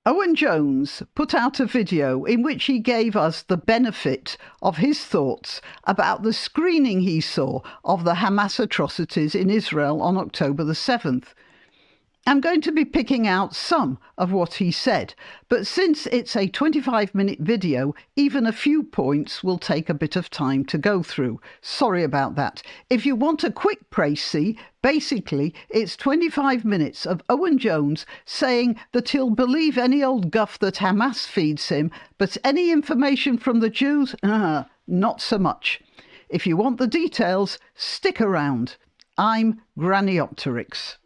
Owen Jones put out a video in which he gave us the benefit of his thoughts about the screening he saw of the Hamas atrocities in Israel on October the 7th. I'm going to be picking out some of what he said, but since it's a 25-minute video, even a few points will take a bit of time to go through. Sorry about that. If you want a quick précis, basically it's 25 minutes of Owen Jones saying that he'll believe any old guff that Hamas feeds him, but any information from the Jews, not so much. If you want the details, stick around. I'm Granniopteryx.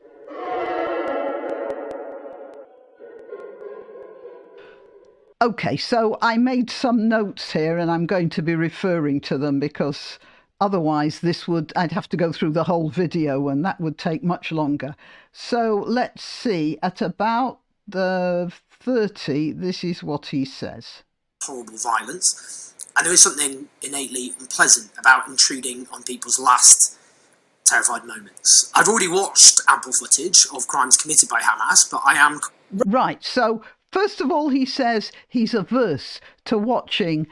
OK, so I made some notes here and I'm going to be referring to them because otherwise I'd have to go through the whole video and that would take much longer. So let's see, at about the 30, this is what he says. Horrible violence. And there is something innately unpleasant about intruding on people's last terrified moments. I've already watched ample footage of crimes committed by Hamas, but I am... Right, so... First of all, he says he's averse to watching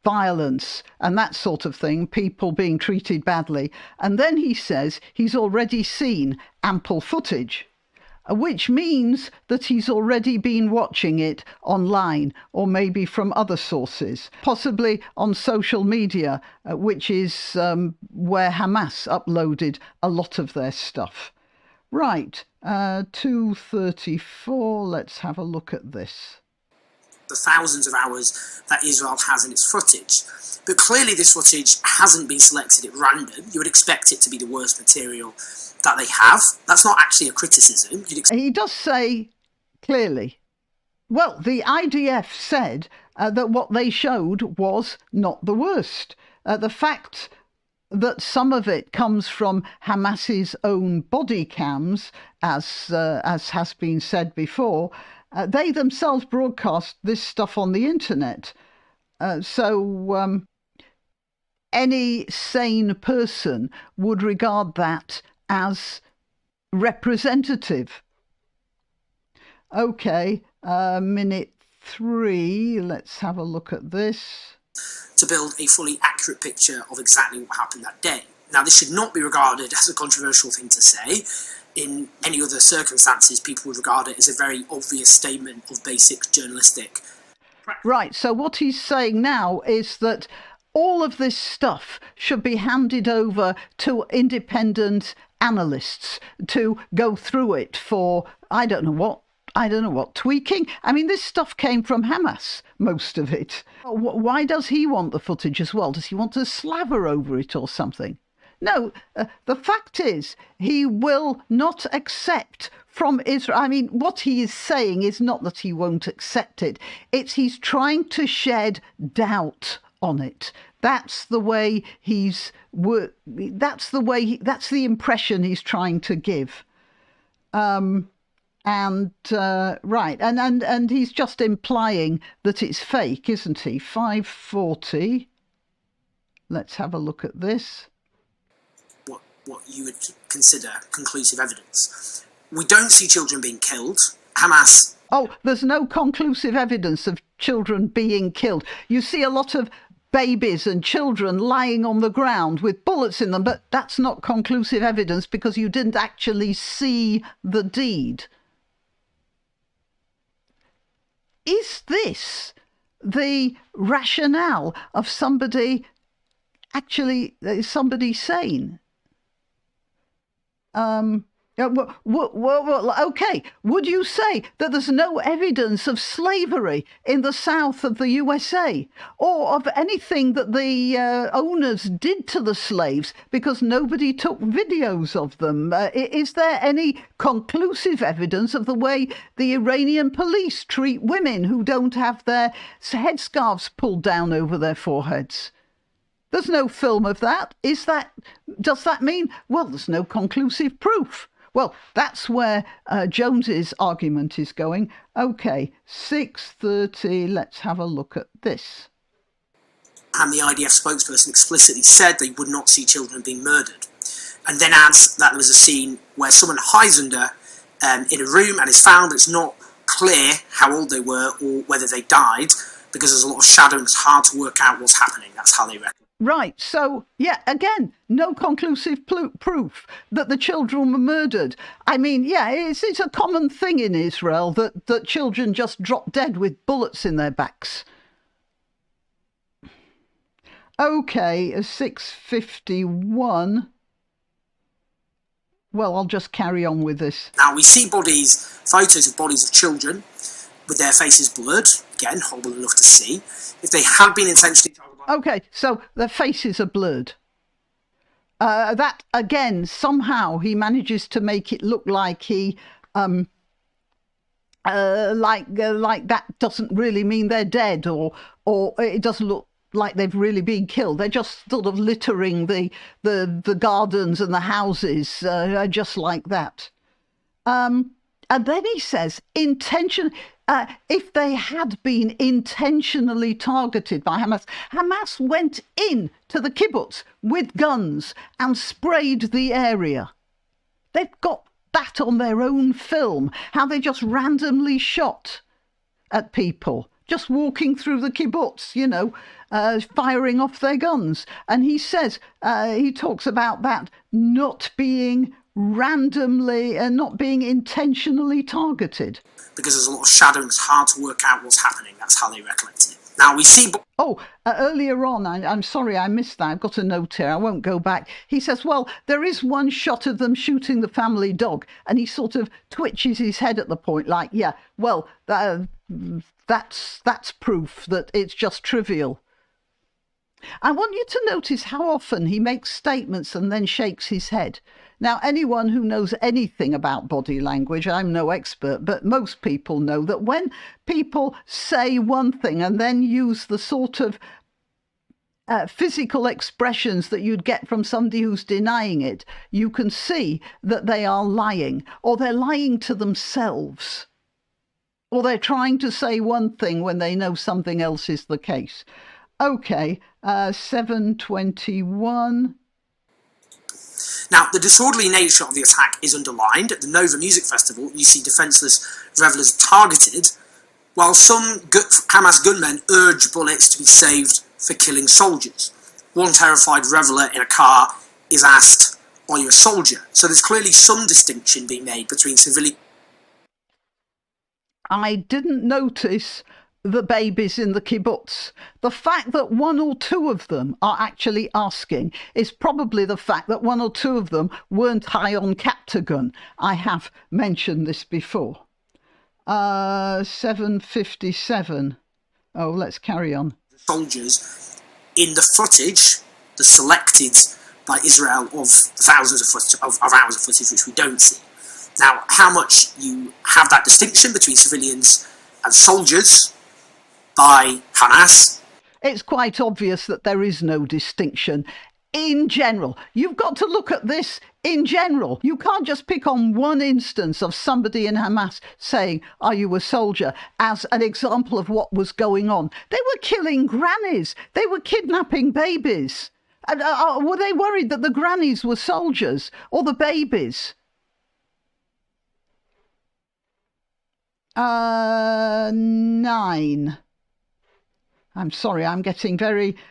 violence and that sort of thing, people being treated badly. And then he says he's already seen ample footage, which means that he's already been watching it online or maybe from other sources, possibly on social media, which is where Hamas uploaded a lot of their stuff. Right, 2:34, let's have a look at this. The thousands of hours that Israel has in its footage. But clearly this footage hasn't been selected at random. You would expect it to be the worst material that they have. That's not actually a criticism. He does say clearly. Well, the IDF said that what they showed was not the worst. The fact that some of it comes from Hamas's own body cams, as has been said before, they themselves broadcast this stuff on the internet. So any sane person would regard that as representative. OK, minute 3, let's have a look at this. To build a fully accurate picture of exactly what happened that day. Now, this should not be regarded as a controversial thing to say. In any other circumstances, people would regard it as a very obvious statement of basic journalistic practice. Right, so what he's saying now is that all of this stuff should be handed over to independent analysts to go through it for, I don't know what, tweaking? I mean, this stuff came from Hamas, most of it. Why does he want the footage as well? Does he want to slaver over it or something? No, the fact is, he will not accept from Israel. I mean, what he is saying is not that he won't accept it. It's he's trying to shed doubt on it. That's the way that's the impression he's trying to give. And he's just implying that it's fake, isn't he? 5:40. Let's have a look at this. What you would consider conclusive evidence. We don't see children being killed. Hamas... Oh, there's no conclusive evidence of children being killed. You see a lot of babies and children lying on the ground with bullets in them, but that's not conclusive evidence because you didn't actually see the deed. Is this the rationale of somebody sane? OK, would you say that there's no evidence of slavery in the south of the USA or of anything that the owners did to the slaves because nobody took videos of them? Is there any conclusive evidence of the way the Iranian police treat women who don't have their headscarves pulled down over their foreheads? There's no film of that. Does that mean, well, there's no conclusive proof? Well, that's where Jones's argument is going. OK, 6:30, let's have a look at this. And the IDF spokesperson explicitly said they would not see children being murdered. And then adds that there was a scene where someone hides under in a room and is found, but it's not clear how old they were or whether they died, because there's a lot of shadowing. It's hard to work out what's happening. That's how they reckon. Right, so, yeah, again, no conclusive proof that the children were murdered. I mean, yeah, it's a common thing in Israel that children just drop dead with bullets in their backs. OK, 6:51. Well, I'll just carry on with this. Now, we see photos of bodies of children with their faces blurred. Again, horrible enough to see. If they had been intentionally... OK, so their faces are blurred. That, again, somehow he manages to make it look like he... like that doesn't really mean they're dead, or it doesn't look like they've really been killed. They're just sort of littering the gardens and the houses, just like that. And then he says, if they had been intentionally targeted by Hamas, Hamas went in to the kibbutz with guns and sprayed the area. They've got that on their own film, how they just randomly shot at people, just walking through the kibbutz, firing off their guns. And he says, he talks about that not being randomly and not being intentionally targeted. Because there's a lot of shadowing, it's hard to work out what's happening. That's how they recollect it. Now we see... Earlier on, I'm sorry I missed that. I've got a note here. I won't go back. He says, well, there is one shot of them shooting the family dog, and he sort of twitches his head at the point like, yeah, well, that's proof that it's just trivial. I want you to notice how often he makes statements and then shakes his head. Now, anyone who knows anything about body language, I'm no expert, but most people know that when people say one thing and then use the sort of physical expressions that you'd get from somebody who's denying it, you can see that they are lying, or they're lying to themselves, or they're trying to say one thing when they know something else is the case. OK, 7:21. Now, the disorderly nature of the attack is underlined. At the Nova Music Festival, you see defenceless revellers targeted, while some Hamas gunmen urge bullets to be saved for killing soldiers. One terrified reveller in a car is asked, "Are you a soldier?" So there's clearly some distinction being made between civilian... I didn't notice the babies in the kibbutz. The fact that one or two of them are actually asking is probably the fact that one or two of them weren't high on Captagon. I have mentioned this before. 7:57. Oh, let's carry on. Soldiers in the footage, the selected by Israel of thousands of hours of footage which we don't see. Now, how much you have that distinction between civilians and soldiers by Hamas? It's quite obvious that there is no distinction. In general, you've got to look at this in general. You can't just pick on one instance of somebody in Hamas saying, "Are you a soldier?" as an example of what was going on. They were killing grannies. They were kidnapping babies. And, were they worried that the grannies were soldiers or the babies? 9. I'm sorry, I'm getting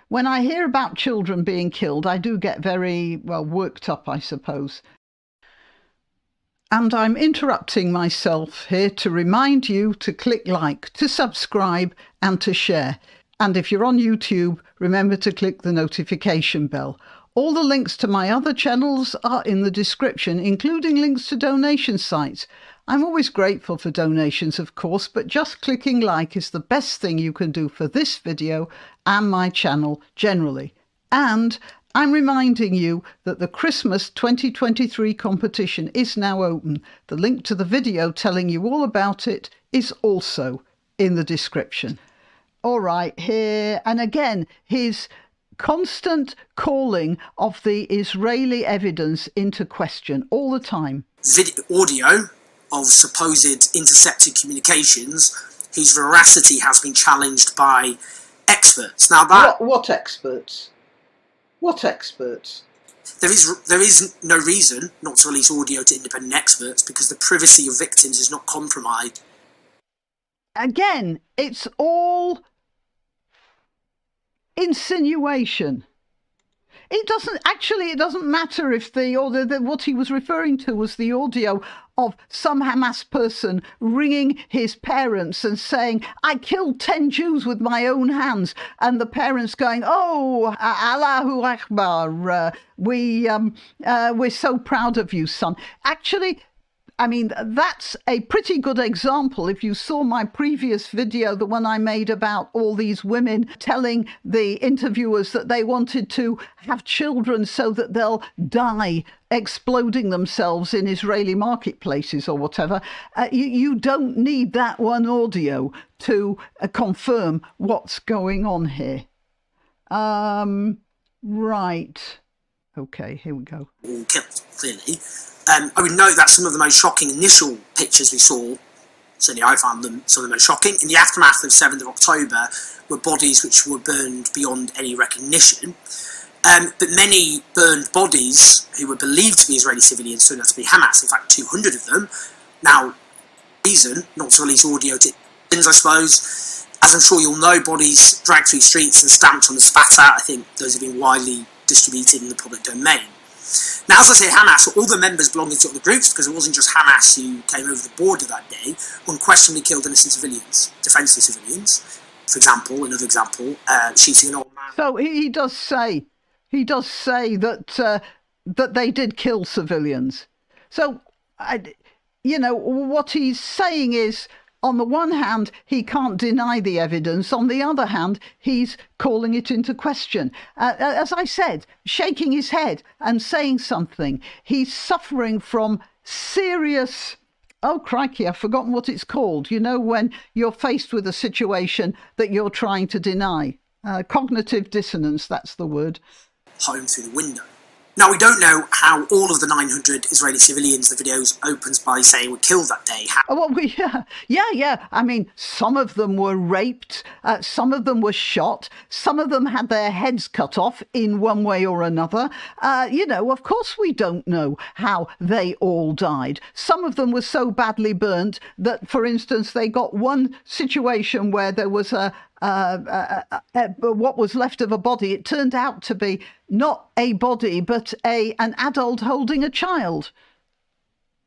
when I hear about children being killed, I do get very, worked up, I suppose. And I'm interrupting myself here to remind you to click like, to subscribe and to share. And if you're on YouTube, remember to click the notification bell. All the links to my other channels are in the description, including links to donation sites. I'm always grateful for donations, of course, but just clicking like is the best thing you can do for this video and my channel generally. And I'm reminding you that the Christmas 2023 competition is now open. The link to the video telling you all about it is also in the description. All right, here, and again, his constant calling of the Israeli evidence into question all the time. Audio of supposed intercepted communications whose veracity has been challenged by experts. Now that... What experts? What experts? There is no reason not to release audio to independent experts because the privacy of victims is not compromised. again, it's all insinuation. It doesn't matter if what he was referring to was the audio of some Hamas person ringing his parents and saying, I killed 10 Jews with my own hands. And the parents going, oh, Allahu Akbar, we're so proud of you, son. Actually, I mean, that's a pretty good example. If you saw my previous video, the one I made about all these women telling the interviewers that they wanted to have children so that they'll die exploding themselves in Israeli marketplaces or whatever, you don't need that one audio to confirm what's going on here. Right. Okay, here we go. All killed, clearly. I would note that some of the most shocking initial pictures we saw, certainly I found them some of the most shocking, in the aftermath of 7th of October were bodies which were burned beyond any recognition. But many burned bodies who were believed to be Israeli civilians turned out to be Hamas, in fact 200 of them. Now, reason not to release audio to I suppose, as I'm sure you'll know, bodies dragged through streets and stamped on and spat out. I think those have been widely distributed in the public domain. Now, as I say, Hamas, all the members belonging to other groups, because it wasn't just Hamas who came over the border that day, unquestionably killed innocent civilians, defenceless civilians. For example, another example, shooting an old man. So he does say that that they did kill civilians. So, what he's saying is, on the one hand, he can't deny the evidence. On the other hand, he's calling it into question. As I said, shaking his head and saying something. He's suffering from serious, oh crikey, I've forgotten what it's called. You know, when you're faced with a situation that you're trying to deny. Cognitive dissonance, that's the word. Home through the window. Now, we don't know how all of the 900 Israeli civilians the video opens by saying were killed that day. Yeah. I mean, some of them were raped, some of them were shot, some of them had their heads cut off in one way or another. Of course we don't know how they all died. Some of them were so badly burnt that, for instance, they got one situation where there was what was left of a body. It turned out to be not a body, but an adult holding a child.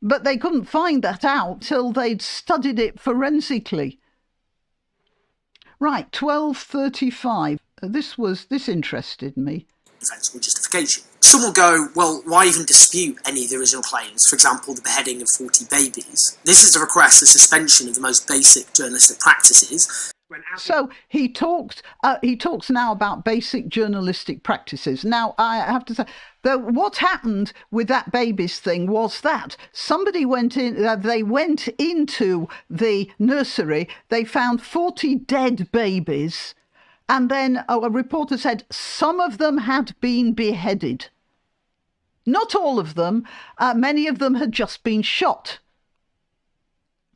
But they couldn't find that out till they'd studied it forensically. Right, 12:35. This interested me. Defensible justification. Some will go, well, why even dispute any of the original claims? For example, the beheading of 40 babies. This is to request the suspension of the most basic journalistic practices. So he talks now about basic journalistic practices. Now, I have to say, what happened with that babies thing was that somebody went in, they went into the nursery, they found 40 dead babies, and then a reporter said some of them had been beheaded. Not all of them, many of them had just been shot.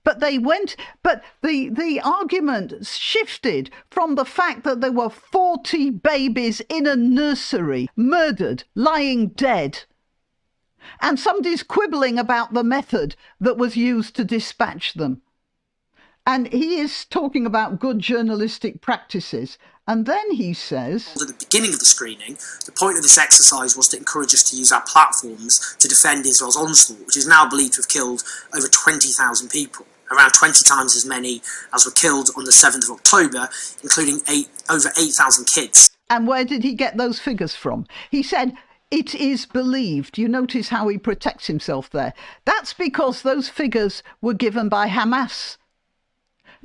But the argument shifted from the fact that there were 40 babies in a nursery, murdered, lying dead. And somebody's quibbling about the method that was used to dispatch them. And he is talking about good journalistic practices. And then he says, at the beginning of the screening, the point of this exercise was to encourage us to use our platforms to defend Israel's onslaught, which is now believed to have killed over 20,000 people, around 20 times as many as were killed on the 7th of October, including over 8,000 kids. And where did he get those figures from? He said, it is believed. You notice how he protects himself there. That's because those figures were given by Hamas.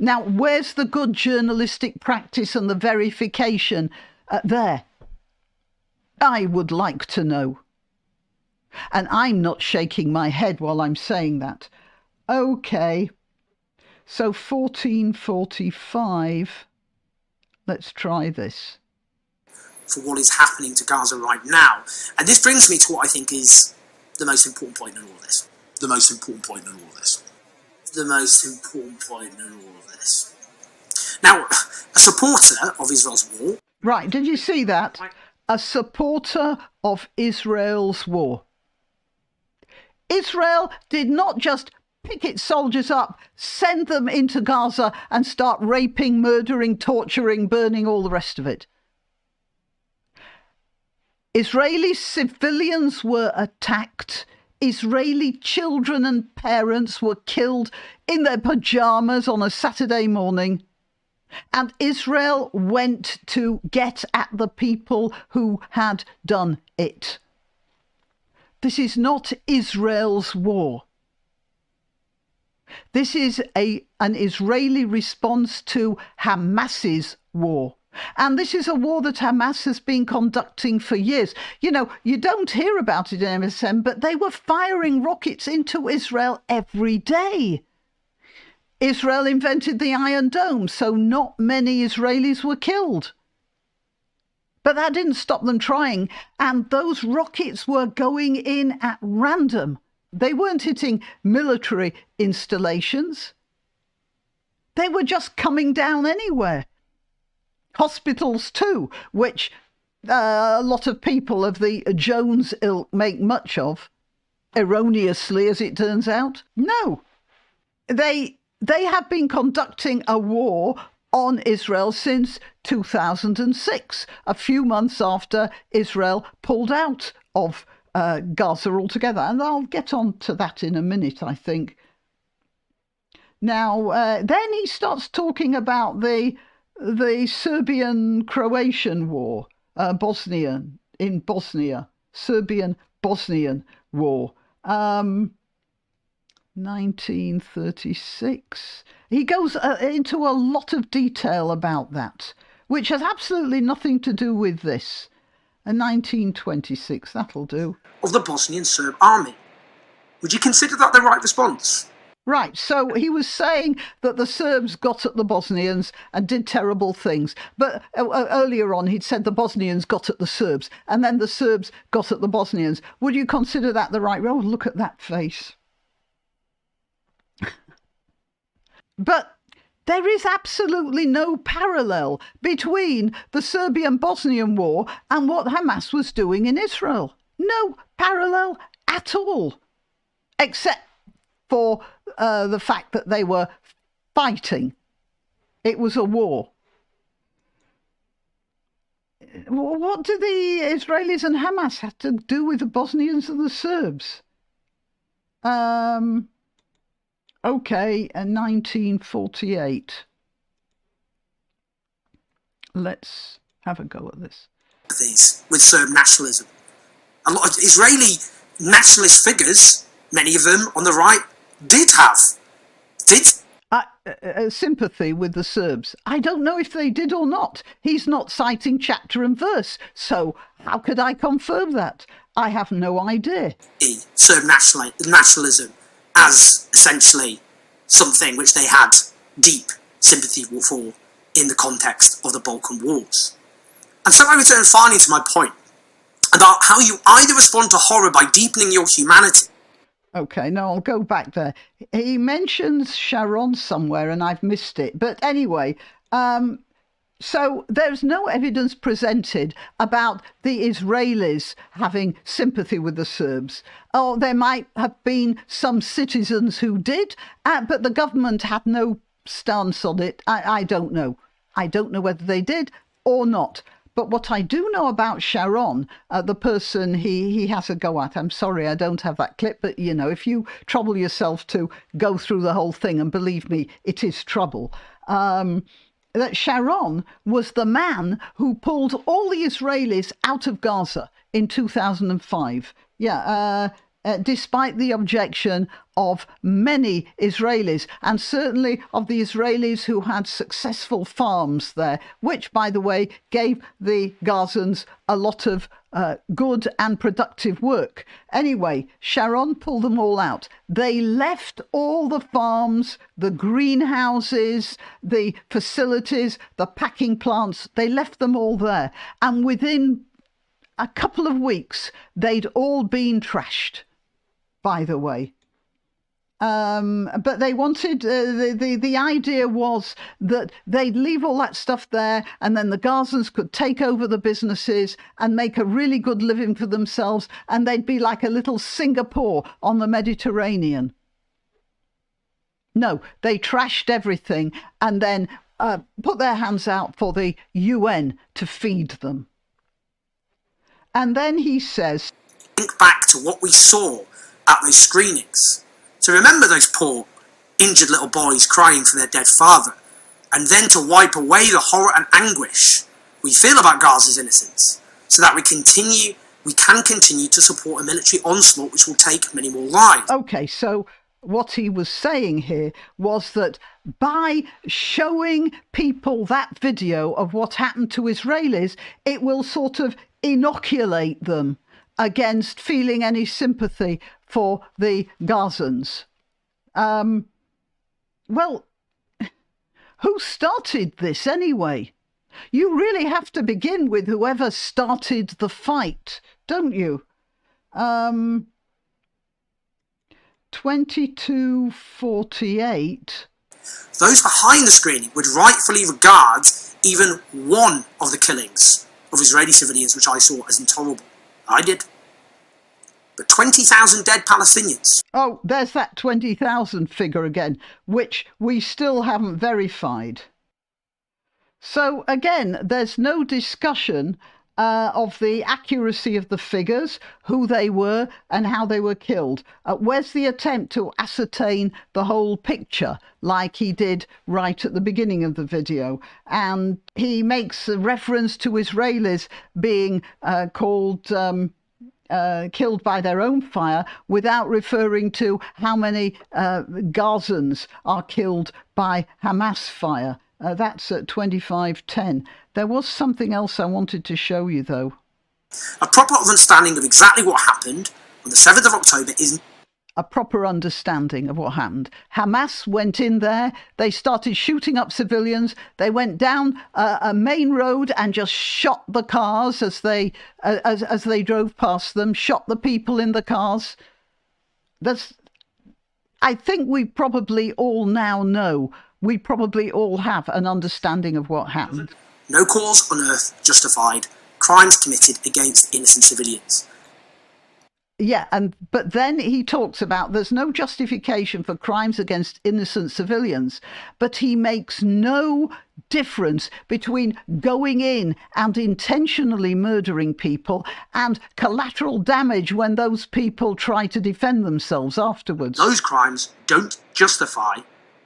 Now, where's the good journalistic practice and the verification there? I would like to know. And I'm not shaking my head while I'm saying that. Okay. So 1445. Let's try this. For what is happening to Gaza right now. And this brings me to what I think is the most important point in all this. The most important point in all this. Now, a supporter of Israel's war... Right, did you see that? A supporter of Israel's war. Israel did not just pick its soldiers up, send them into Gaza and start raping, murdering, torturing, burning, all the rest of it. Israeli civilians were attacked. Israeli children and parents were killed in their pajamas on a Saturday morning. And Israel went to get at the people who had done it. This is not Israel's war. This is an Israeli response to Hamas's war. And this is a war that Hamas has been conducting for years. You know, you don't hear about it in MSM, but they were firing rockets into Israel every day. Israel invented the Iron Dome, so not many Israelis were killed. But that didn't stop them trying, and those rockets were going in at random. They weren't hitting military installations. They were just coming down anywhere. Hospitals too, which a lot of people of the Jones ilk make much of, erroneously as it turns out. No, they have been conducting a war on Israel since 2006, a few months after Israel pulled out of Gaza altogether. And I'll get on to that in a minute, I think. Now, then he starts talking about the Serbian-Croatian war, Serbian-Bosnian war, 1936. He goes into a lot of detail about that, which has absolutely nothing to do with this. 1926, that'll do. Of the Bosnian Serb army. Would you consider that the right response? Right, so he was saying that the Serbs got at the Bosnians and did terrible things. But earlier on, he'd said the Bosnians got at the Serbs, and then the Serbs got at the Bosnians. Would you consider that the right... Oh, look at that face. But there is absolutely no parallel between the Serbian-Bosnian war and what Hamas was doing in Israel. No parallel at all, except for the fact that they were fighting. It was a war. What do the Israelis and Hamas have to do with the Bosnians and the Serbs? Okay, 1948. Let's have a go at this. These with Serb nationalism. A lot of Israeli nationalist figures, many of them on the right, did sympathy with the Serbs. I don't know if they did or not. He's not citing chapter and verse, so how could I confirm that? I have no idea. Serb nationalism as essentially something which they had deep sympathy for in the context of the Balkan Wars. And so I return finally to my point about how you either respond to horror by deepening your humanity. Okay, no, I'll go back there. He mentions Sharon somewhere and I've missed it. But anyway, so there's no evidence presented about the Israelis having sympathy with the Serbs. Oh, there might have been some citizens who did, but the government had no stance on it. I don't know. I don't know whether they did or not. But what I do know about Sharon, the person he has a go at, I'm sorry I don't have that clip, but, you know, if you trouble yourself to go through the whole thing, and believe me, it is trouble, that Sharon was the man who pulled all the Israelis out of Gaza in 2005. Despite the objection of many Israelis, and certainly of the Israelis who had successful farms there, which, by the way, gave the Gazans a lot of good and productive work. Anyway, Sharon pulled them all out. They left all the farms, the greenhouses, the facilities, the packing plants. They left them all there. And within a couple of weeks, they'd all been trashed, by the way. But they wanted, the idea was that they'd leave all that stuff there and then the Gazans could take over the businesses and make a really good living for themselves, and they'd be like a little Singapore on the Mediterranean. No, they trashed everything and then put their hands out for the UN to feed them. And then he says, think back to what we saw at those screenings. To remember those poor, injured little boys crying for their dead father, and then to wipe away the horror and anguish we feel about Gaza's innocence, so that we can continue to support a military onslaught which will take many more lives. Okay, so what he was saying here was that by showing people that video of what happened to Israelis, it will sort of inoculate them against feeling any sympathy for the Gazans. Well, who started this anyway? You really have to begin with whoever started the fight, don't you? 2248. Those behind the screening would rightfully regard even one of the killings of Israeli civilians, which I saw, as intolerable. I did. But 20,000 dead Palestinians. Oh, there's that 20,000 figure again, which we still haven't verified. So again, there's no discussion of the accuracy of the figures, who they were and how they were killed. Where's the attempt to ascertain the whole picture, like he did right at the beginning of the video? And he makes a reference to Israelis being killed by their own fire, without referring to how many Gazans are killed by Hamas fire. That's at 25:10. There was something else I wanted to show you, though. A proper understanding of exactly what happened on the 7th of October is... A proper understanding of what happened. Hamas went in there, they started shooting up civilians, they went down a main road and just shot the cars as they drove past them, shot the people in the cars. I think we probably all now know, we probably all have an understanding of what happened. No cause on earth justified crimes committed against innocent civilians. Yeah, but then he talks about there's no justification for crimes against innocent civilians, but he makes no difference between going in and intentionally murdering people and collateral damage when those people try to defend themselves afterwards. Those crimes don't justify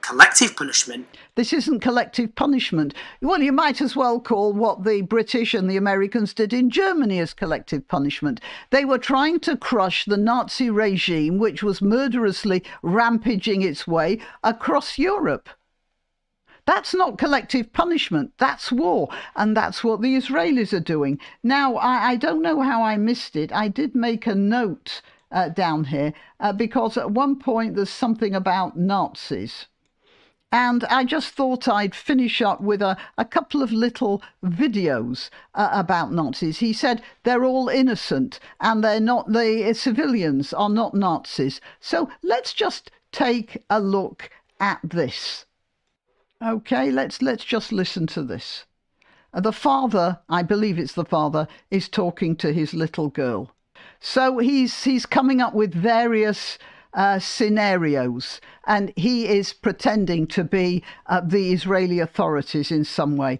collective punishment. This isn't collective punishment. Well, you might as well call what the British and the Americans did in Germany as collective punishment. They were trying to crush the Nazi regime, which was murderously rampaging its way across Europe. That's not collective punishment. That's war. And that's what the Israelis are doing. Now, I don't know how I missed it. I did make a note down here because at one point there's something about Nazis. And I just thought I'd finish up with a couple of little videos about Nazis. He said they're all innocent and they're not, the civilians are not Nazis. So let's just take a look at this. Okay, let's just listen to this. The father, I believe it's the father, is talking to his little girl. So he's coming up with various scenarios, and he is pretending to be the Israeli authorities in some way.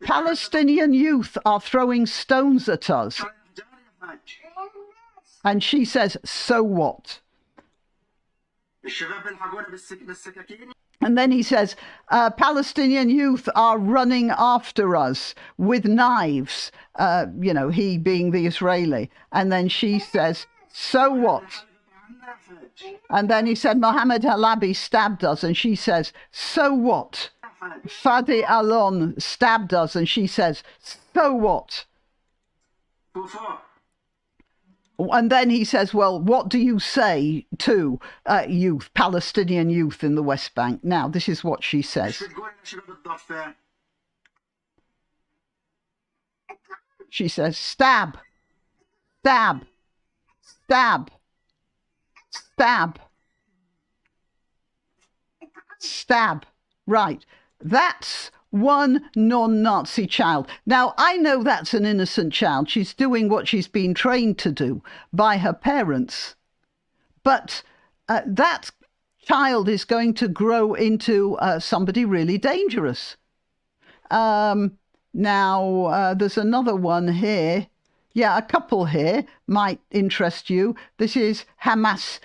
Palestinian youth are throwing stones at us. And she says, so what? And then he says, Palestinian youth are running after us with knives, he being the Israeli. And then she says, so what? And then he said, Mohammed Halabi stabbed us. And she says, so what? Fadi Alon stabbed us. And she says, so what? And then he says, well, what do you say to youth, Palestinian youth in the West Bank? Now, this is what she says. She says, stab, stab, stab, stab, stab. Right. That's one non-Nazi child. Now, I know that's an innocent child. She's doing what she's been trained to do by her parents. But that child is going to grow into somebody really dangerous. Now, there's another one here. Yeah, a couple here might interest you. This is Hamas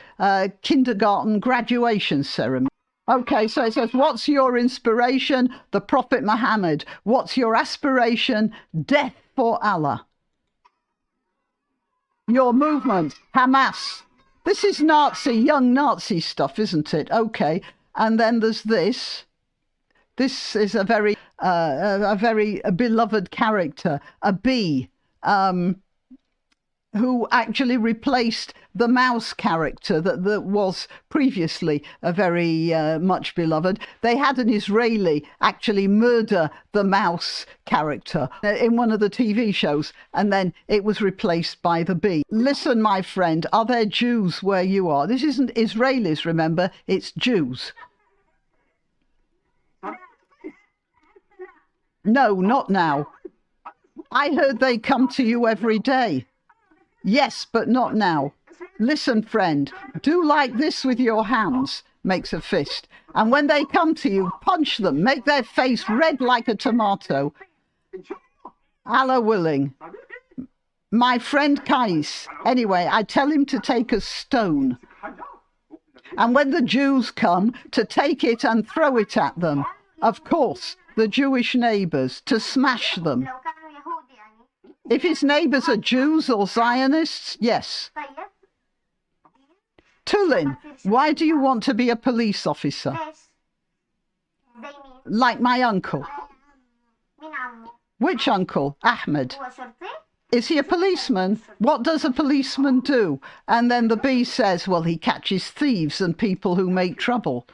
kindergarten graduation ceremony. Okay, so it says, what's your inspiration? The Prophet Muhammad. What's your aspiration? Death for Allah. Your movement, Hamas. This is Nazi, young Nazi stuff, isn't it? Okay, and then there's this. This is a very beloved character, a bee, who actually replaced the mouse character that was previously a very much beloved. They had an Israeli actually murder the mouse character in one of the TV shows, and then it was replaced by the bee. Listen, my friend, are there Jews where you are? This isn't Israelis, remember, it's Jews. No, not now. I heard they come to you every day. Yes, but not now. Listen, friend, do like this with your hands, makes a fist. And when they come to you, punch them, make their face red like a tomato. Allah willing. My friend Kais, anyway, I tell him to take a stone. And when the Jews come, to take it and throw it at them. Of course, the Jewish neighbours, to smash them. If his neighbours are Jews or Zionists, yes. Tulin, why do you want to be a police officer? Like my uncle. Which uncle? Ahmed. Is he a policeman? What does a policeman do? And then the bee says, well, he catches thieves and people who make trouble.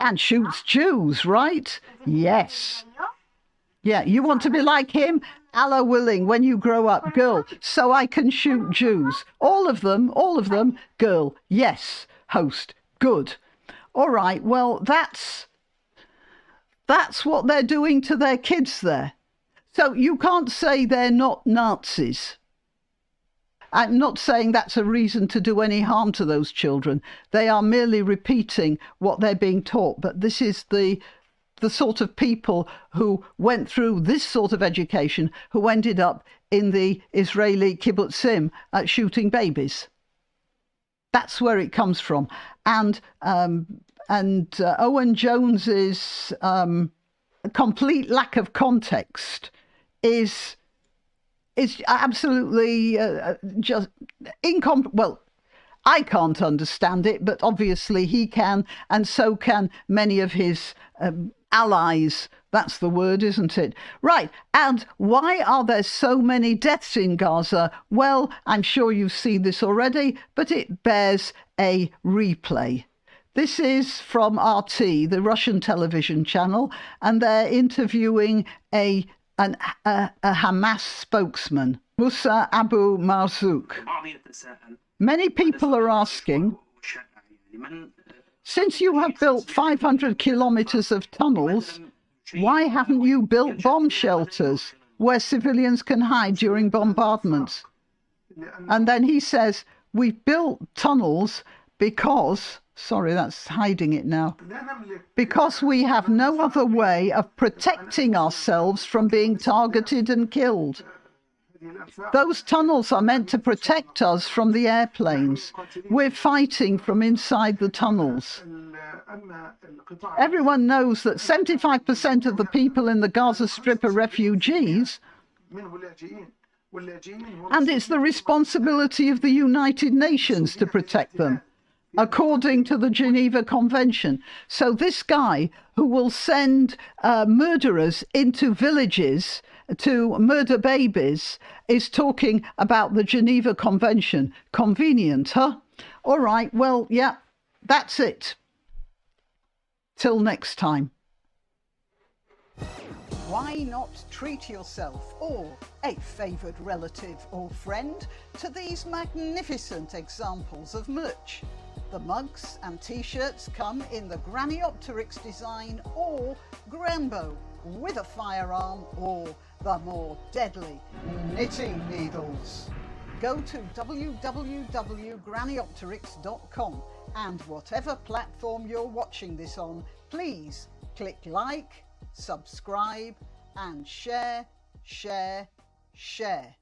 And shoots Jews, right? Yes. Yeah, you want to be like him? Allah willing, when you grow up, girl, so I can shoot Jews. All of them, girl, yes. Host, good. All right, well, that's what they're doing to their kids there. So you can't say they're not Nazis. I'm not saying that's a reason to do any harm to those children. They are merely repeating what they're being taught. But this is the sort of people who went through this sort of education, who ended up in the Israeli kibbutzim shooting babies. That's where it comes from. And Owen Jones's complete lack of context is absolutely just well, I can't understand it, but obviously he can, and so can many of his allies. That's the word, isn't it? Right. And why are there so many deaths in Gaza? Well, I'm sure you've seen this already, but it bears a replay. This is from RT, the Russian television channel, and they're interviewing a Hamas spokesman, Musa Abu Marzouk. Many people are asking, since you have built 500 kilometers of tunnels, why haven't you built bomb shelters where civilians can hide during bombardments? And then he says, we've built tunnels because, sorry, that's hiding it now, because we have no other way of protecting ourselves from being targeted and killed. Those tunnels are meant to protect us from the airplanes. We're fighting from inside the tunnels. Everyone knows that 75% of the people in the Gaza Strip are refugees, and it's the responsibility of the United Nations to protect them, according to the Geneva Convention. So this guy who will send murderers into villages to murder babies is talking about the Geneva Convention. Convenient, huh? All right, well, yeah, that's it. Till next time. Why not treat yourself or a favoured relative or friend to these magnificent examples of merch? The mugs and t-shirts come in the granniopteryx design or Granbo with a firearm or the more deadly knitting needles. Go to www.granniopteryx.com. And whatever platform you're watching this on, please click like, subscribe and share, share, share.